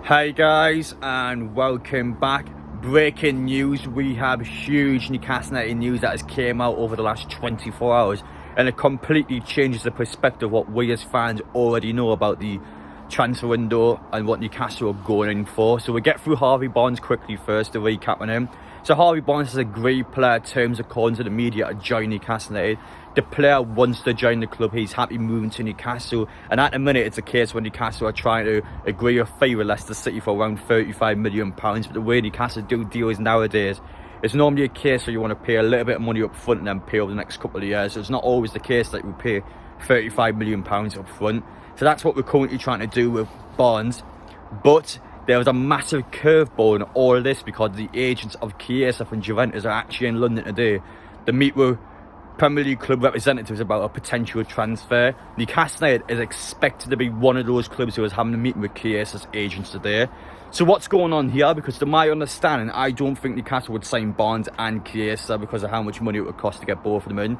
Hey guys, and welcome back. Breaking news, we have huge Newcastle United news that has came out over the last 24 hours, and it completely changes the perspective of what we as fans already know about the transfer window and what Newcastle are going in for. So we'll get through Harvey Barnes quickly first to recap on him. So Harvey Barnes is a great player, terms according to the media, to join Newcastle United. The player wants to join the club. He's happy moving to Newcastle, and at the minute it's a case where Newcastle are trying to agree a fee with Leicester City for around £35 million. But the way Newcastle do deals nowadays, it's normally a case where you want to pay a little bit of money up front and then pay over the next couple of years. So it's not always the case that you pay £35 million up front. So that's what we're currently trying to do with Barnes. But there was a massive curveball in all of this because the agents of Chiesa from Juventus are actually in London today to meet with Premier League club representatives about a potential transfer. Newcastle United is expected to be one of those clubs who is having a meeting with Chiesa's agents today. So what's going on here? Because to my understanding, I don't think Newcastle would sign Barnes and Chiesa because of how much money it would cost to get both of them in.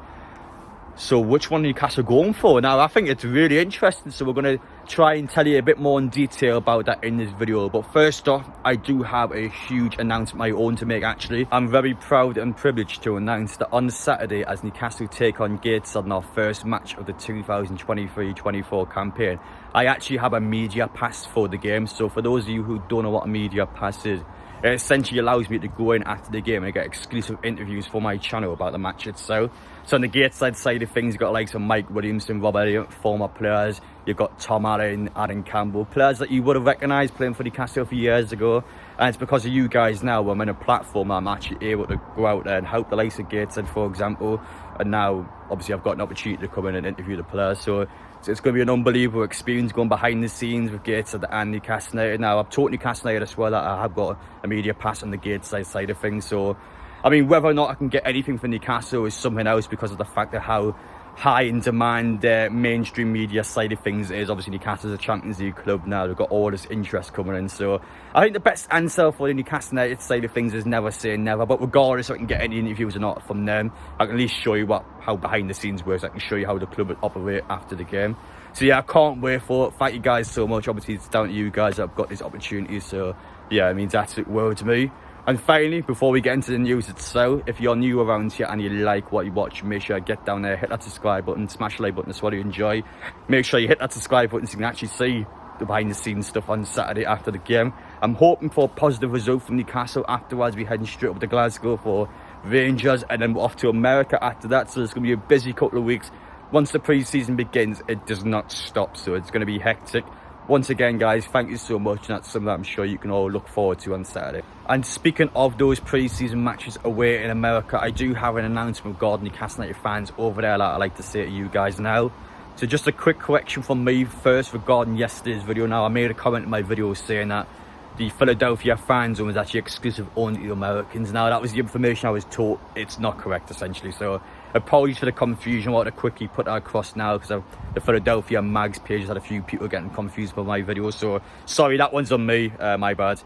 So which one are Newcastle going for? Now, I think it's really interesting, so we're going to try and tell you a bit more in detail about that in this video. But first off, I do have a huge announcement of my own to make, actually. I'm very proud and privileged to announce that on Saturday, as Newcastle take on Gateshead in our first match of the 2023-24 campaign, I actually have a media pass for the game. So for those of you who don't know what a media pass is, it essentially allows me to go in after the game and get exclusive interviews for my channel about the match itself. So on the Gateside side of things, you've got likes of Mike Williamson, Rob Elliott, former players. You've got Tom Allen, Adam Campbell, players that you would have recognised playing for Newcastle a few years ago. And it's because of you guys now I'm in a platform that I'm actually able to go out there and help the likes of Gateside, for example. And now, obviously, I've got an opportunity to come in and interview the players. So it's going to be an unbelievable experience going behind the scenes with Gateshead and Newcastle United. Now, I've taught Newcastle United as well that I have got a media pass on the Gateside side of things. So, I mean, whether or not I can get anything from Newcastle is something else because of the fact of how high in demand mainstream media side of things is. Obviously, Newcastle is a Champions League club now. They've got all this interest coming in. So I think the best answer for the Newcastle United side of things is never say never. But regardless if I can get any interviews or not from them, I can at least show you how behind the scenes works. I can show you how the club would operate after the game. So yeah, I can't wait for it. Thank you guys so much. Obviously, it's down to you guys that have got this opportunity. So yeah, it means absolute world to me. And finally, before we get into the news itself, if you're new around here and you like what you watch, make sure you get down there, hit that subscribe button, smash the like button, that's what you enjoy. Make sure you hit that subscribe button so you can actually see the behind the scenes stuff on Saturday after the game. I'm hoping for a positive result from Newcastle afterwards. We're heading straight up to Glasgow for Rangers and then we're off to America after that. So it's going to be a busy couple of weeks. Once the pre-season begins, it does not stop. So it's going to be hectic. Once again, guys, thank you so much. And that's something that I'm sure you can all look forward to on Saturday. And speaking of those pre-season matches away in America, I do have an announcement regarding Newcastle United fans over there that I'd like to say to you guys now. So just a quick correction from me first regarding yesterday's video. Now, I made a comment in my video saying that the Philadelphia fan zone was actually exclusive only to Americans. Now, that was the information I was taught. It's not correct, essentially. So apologies for the confusion. I want to quickly put that across now because the Philadelphia Mags page has had a few people getting confused by my videos. So sorry, that one's on me, my bad.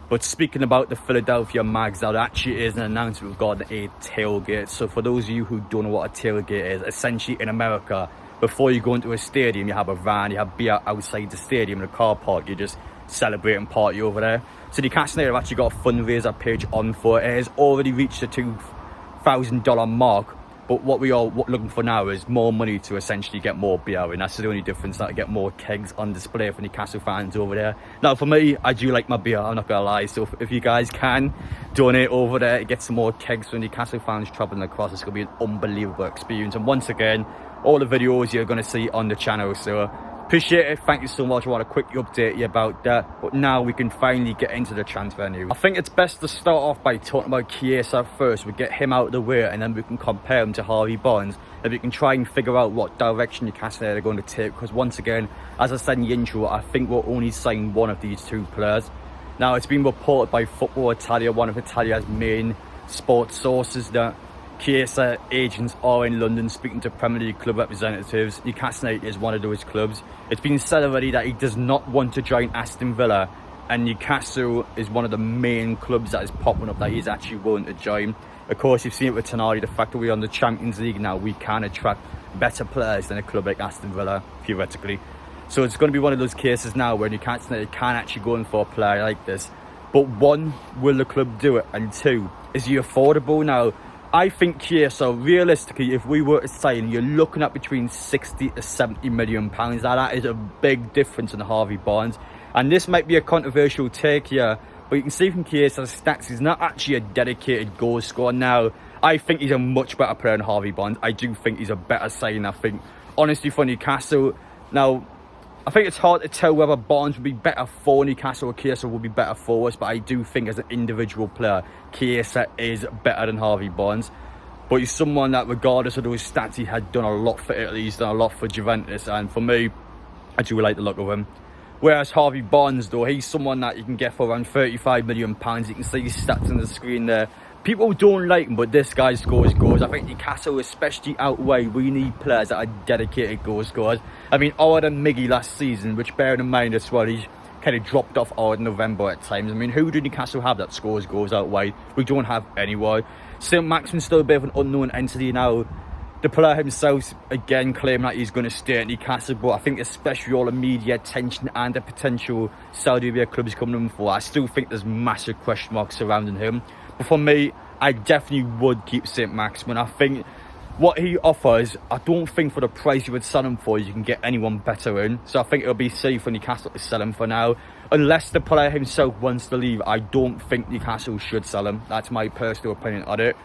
But speaking about the Philadelphia Mags, now there actually is an announcement regarding a tailgate. So for those of you who don't know what a tailgate is, essentially in America, before you go into a stadium, you have a van, you have beer outside the stadium in a car park, you just celebrate and party over there. So Newcastle United have actually got a fundraiser page on for it. It has already reached the $2,000 mark. But what we are looking for now is more money to essentially get more beer, and that's the only difference, that I get more kegs on display for Newcastle fans over there. Now, for me, I do like my beer, I'm not going to lie. So if you guys can donate over there, get some more kegs for Newcastle fans travelling across, it's going to be an unbelievable experience. And once again, all the videos you're going to see on the channel. So appreciate it, thank you so much. I want to quickly update you about that. But now we can finally get into the transfer news. I think it's best to start off by talking about Chiesa first. We get him out of the way and then we can compare him to Harvey Barnes, and we can try and figure out what direction Newcastle are going to take. Because once again, as I said in the intro, I think we'll only sign one of these two players. Now, it's been reported by Football Italia, one of Italia's main sports sources, that Chiesa agents are in London speaking to Premier League club representatives. Newcastle United is one of those clubs. It's been said already that he does not want to join Aston Villa, and Newcastle is one of the main clubs that is popping up that he's actually willing to join. Of course, you've seen it with Tonali, the fact that we're on the Champions League now, we can attract better players than a club like Aston Villa, theoretically. So it's going to be one of those cases now where Newcastle United can actually go in for a player like this. But one, will the club do it? And two, is he affordable now? I think Chiesa, realistically, if we were to sign, you're looking at between 60 to 70 million pounds. Now, that is a big difference in Harvey Barnes. And this might be a controversial take here, but you can see from Chiesa's stats, he's not actually a dedicated goal scorer. Now, I think he's a much better player than Harvey Barnes. I do think he's a better signing, I think, honestly, for Newcastle. Now, I think it's hard to tell whether Barnes would be better for Newcastle or Chiesa would be better for us, but I do think as an individual player, Chiesa is better than Harvey Barnes. But he's someone that, regardless of those stats, he had done a lot for Italy, he's done a lot for Juventus, and for me, I do like the look of him. Whereas Harvey Barnes, though, he's someone that you can get for around £35 million. You can see his stats on the screen there. People don't like him, but this guy scores goals. I think Newcastle, especially out wide, we need players that are dedicated goal scorers. I mean, other than Miggy last season, which, bearing in mind as well, he's kind of dropped off out in November at times. I mean, who do Newcastle have that scores goals out wide? We don't have anyone. St. Maximin's still a bit of an unknown entity now. The player himself, again, claiming that he's going to stay at Newcastle, but I think especially all the media attention and the potential Saudi Arabia clubs coming in for, I still think there's massive question marks surrounding him. But for me, I definitely would keep St. Maximin. I think what he offers, I don't think for the price you would sell him for, you can get anyone better in. So I think it'll be safe for Newcastle to sell him for now. Unless the player himself wants to leave, I don't think Newcastle should sell him. That's my personal opinion on it.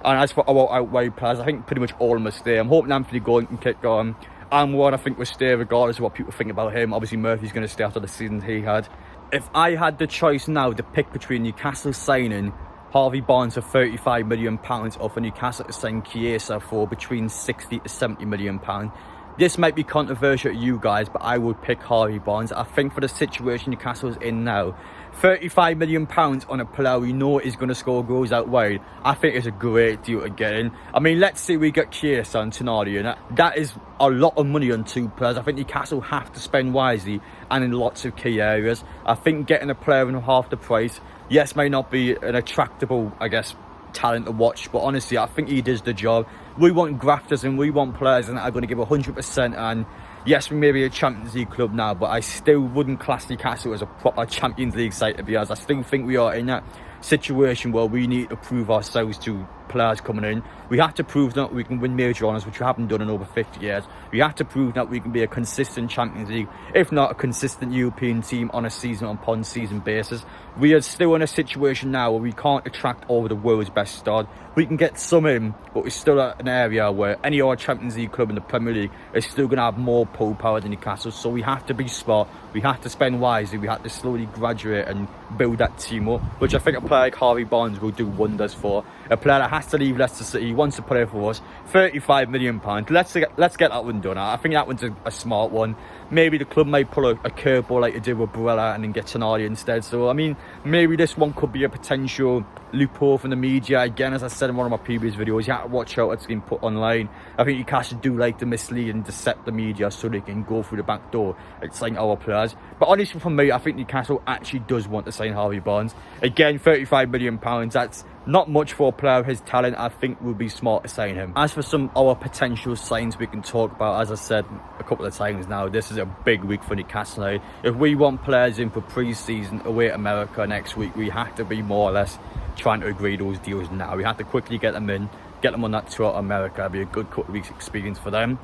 And as for our outright players, I think pretty much all of them will stay. I'm hoping Anthony Gordon can kick on. Amward, I think, will stay regardless of what people think about him. Obviously, Murphy's going to stay after the season he had. If I had the choice now to pick between Newcastle signing Harvey Barnes for £35 million or for Newcastle to sign Chiesa for between 60 to 70 million pounds, this might be controversial to you guys, but I would pick Harvey Barnes. I think for the situation Newcastle's in now, £35 million on a player we know is going to score goals out wide, I think it's a great deal to get in. I mean, let's say we get Chiesa and Tonali, and that is a lot of money on two players. I think Newcastle have to spend wisely and in lots of key areas. I think getting a player in half the price, yes, may not be an attractable, I guess, talent to watch, but honestly, I think he does the job. We want grafters and we want players that are going to give 100%. And yes, we may be a Champions League club now, but I still wouldn't class Newcastle as a proper Champions League side, to be honest. I still think we are in that situation where we need to prove ourselves to players coming in. We have to prove that we can win major honours, which we haven't done in over 50 years. We have to prove that we can be a consistent Champions League, if not a consistent European team on a season upon season basis. We are still in a situation now where we can't attract all the world's best stars. We can get some in, but we're still at an area where any other Champions League club in the Premier League is still going to have more pull power than Newcastle. So we have to be smart, we have to spend wisely, we have to slowly graduate and build that team up, which I think a player like Harvey Barnes will do wonders for. A player that has to leave Leicester City, wants to play for us, £35 million. Let's get that one done. I think that one's a smart one. Maybe the club might pull a curveball like they did with Barella and then get Tonali instead. So, I mean, maybe this one could be a potential loophole from the media. Again, as I said in one of my previous videos, you have to watch out what's being put online. I think Newcastle do like to mislead and decept the media so they can go through the back door and sign our players. But honestly, for me, I think Newcastle actually does want to sign Harvey Barnes. Again, £35 million, that's not much for a player of his talent. I think we'll be smart to sign him. As for some other potential signs we can talk about, as I said a couple of times now, this is a big week for Newcastle United. If we want players in for pre-season away at America next week, we have to be more or less trying to agree those deals now. We have to quickly get them in, get them on that tour to America. It'll be a good couple of weeks experience for them.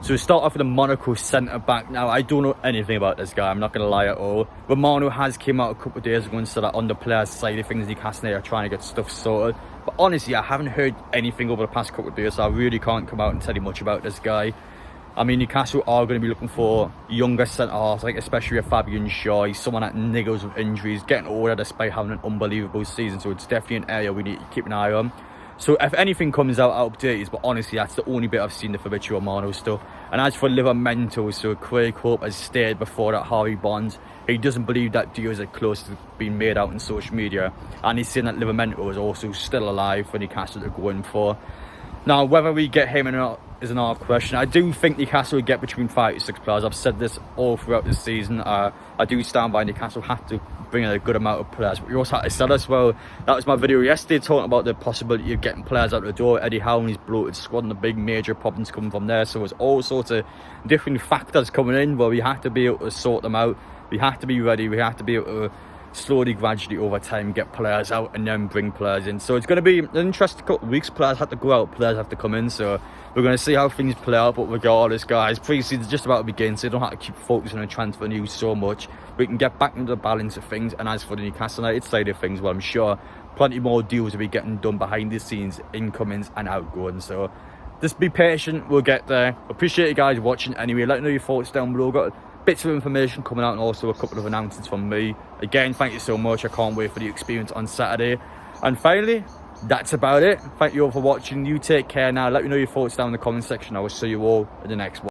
So we start off with the Monaco centre-back. Now, I don't know anything about this guy, I'm not going to lie at all. Romano has came out a couple of days ago and said that on the players' side of things, Newcastle are trying to get stuff sorted. But honestly, I haven't heard anything over the past couple of days, so I really can't come out and tell you much about this guy. I mean, Newcastle are going to be looking for younger centre-halves, like especially a Fabian Shaw. He's someone that niggles with injuries, getting older despite having an unbelievable season. So it's definitely an area we need to keep an eye on. So if anything comes out, I'll update you. But honestly, that's the only bit I've seen the Federico Romano stuff. And as for Livramento, so Craig Hope has stated before that Harvey Barnes, he doesn't believe that deals are close to being made out in social media. And he's saying that Livramento is also still alive for Newcastle to go in for. Now, whether we get him or not is another question. I do think Newcastle will get between 5 to 6 players. I've said this all throughout the season. I do stand by Newcastle have to bring in a good amount of players. But we also had to sell as well. That was my video yesterday talking about the possibility of getting players out the door. Eddie Howe and his bloated squad and the big major problems coming from there. So there's all sorts of different factors coming in where we have to be able to sort them out. We have to be ready. We have to be able to slowly, gradually over time get players out and then bring players in. So it's going to be an interesting couple of weeks. Players have to go out, players have to come in, so we're going to see how things play out. But regardless, guys, pre-season's just about to begin, so you don't have to keep focusing on transfer news so much. We can get back into the balance of things. And as for the Newcastle United side of things, well, I'm sure plenty more deals will be getting done behind the scenes, incomings and outgoings. So just be patient, we'll get there. Appreciate you guys watching anyway. Let me know your thoughts down below. Got bits of information coming out and also a couple of announcements from me. Again, thank you so much. I can't wait for the experience on Saturday. And finally, that's about it. Thank you all for watching. You take care now. Let me know your thoughts down in the comment section. I will see you all in the next one.